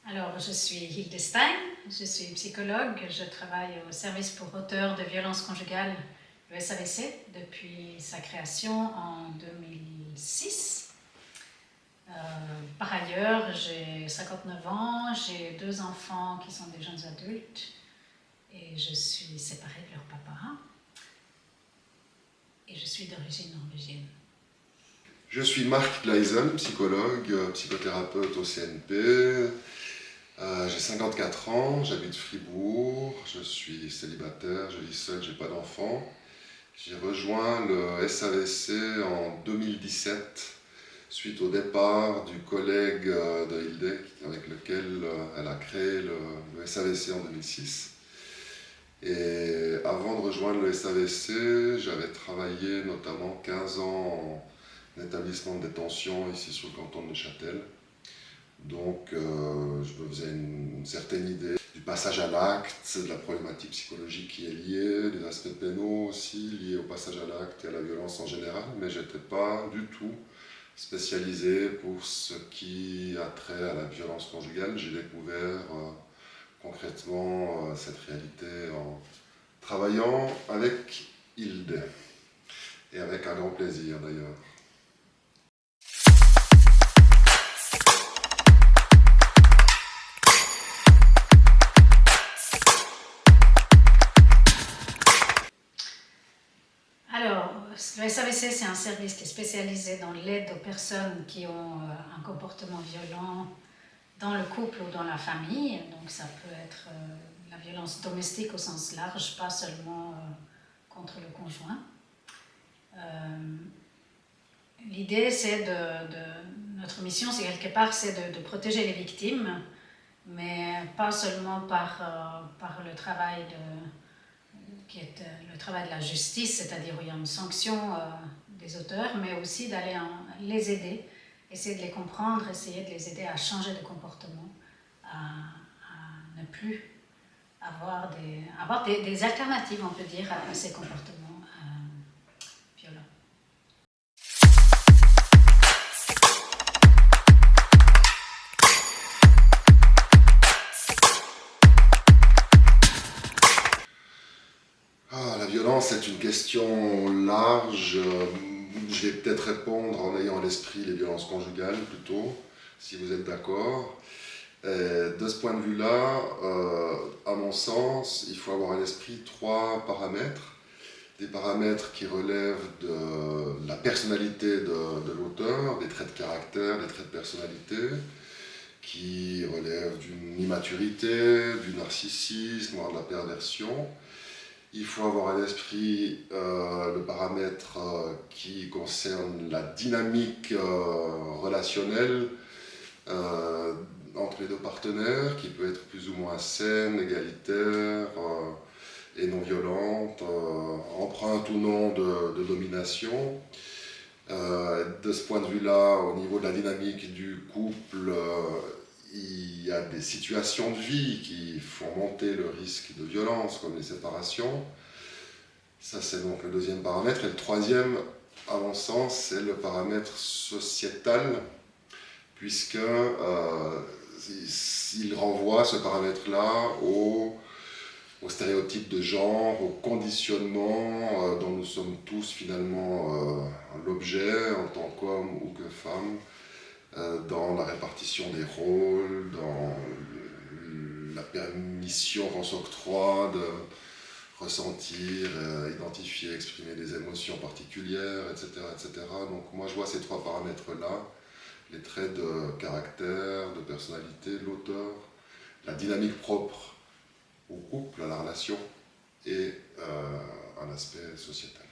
Alors, je suis Hilde Stein, je suis psychologue, je travaille au service pour auteurs de violences conjugales, le SAVC, depuis sa création en 2006. Par ailleurs, j'ai 59 ans, j'ai 2 enfants qui sont des jeunes adultes et je suis séparée de leur papa et je suis d'origine norvégienne. Je suis Marc Gleisen, psychologue, psychothérapeute au CNP. J'ai 54 ans, j'habite Fribourg, je suis célibataire, je vis seul, j'ai pas d'enfant. J'ai rejoint le SAVC en 2017 suite au départ du collègue de Hilde avec lequel elle a créé le SAVC en 2006. Et avant de rejoindre le SAVC, j'avais travaillé notamment 15 ans en établissement de détention ici sur le canton de Neuchâtel. Donc je me faisais une certaine idée du passage à l'acte, de la problématique psychologique qui est liée, des aspects pénaux aussi liés au passage à l'acte et à la violence en général, mais je n'étais pas du tout spécialisé pour ce qui a trait à la violence conjugale. J'ai découvert concrètement cette réalité en travaillant avec Hilde, et avec un grand plaisir d'ailleurs. Alors, le SAVC, c'est un service qui est spécialisé dans l'aide aux personnes qui ont un comportement violent dans le couple ou dans la famille. Donc ça peut être la violence domestique au sens large, pas seulement contre le conjoint. L'idée, c'est notre mission, c'est quelque part, c'est de protéger les victimes, mais pas seulement par le travail qui est le travail de la justice, c'est-à-dire où il y a une sanction des auteurs, mais aussi d'aller les aider, essayer de les comprendre, essayer de les aider à changer de comportement, à ne plus avoir des alternatives, on peut dire, à ces comportements violents. La violence est une question large. Je vais peut-être répondre en ayant à l'esprit les violences conjugales plutôt, si vous êtes d'accord. De ce point de vue-là, à mon sens, il faut avoir à l'esprit 3 paramètres. Des paramètres qui relèvent de la personnalité de l'auteur, des traits de caractère, des traits de personnalité, qui relèvent d'une immaturité, du narcissisme, voire de la perversion. Il faut avoir à l'esprit le paramètre qui concerne la dynamique relationnelle entre les 2 partenaires, qui peut être plus ou moins saine, égalitaire et non violente, empreinte ou non de domination. De ce point de vue-là, au niveau de la dynamique du couple, il y a des situations de vie qui font monter le risque de violence, comme les séparations. Ça, c'est donc le 2e paramètre. Et le 3e, à mon sens, c'est le paramètre sociétal, puisque il renvoie ce paramètre-là au stéréotype de genre, au conditionnement dont nous sommes tous finalement l'objet en tant qu'homme ou que femme, dans la répartition des rôles, dans la permission qu'on s'octroie de ressentir, identifier, exprimer des émotions particulières, etc., etc. Donc moi je vois ces 3 paramètres-là, les traits de caractère, de personnalité de l'auteur, la dynamique propre au couple, à la relation, et un aspect sociétal.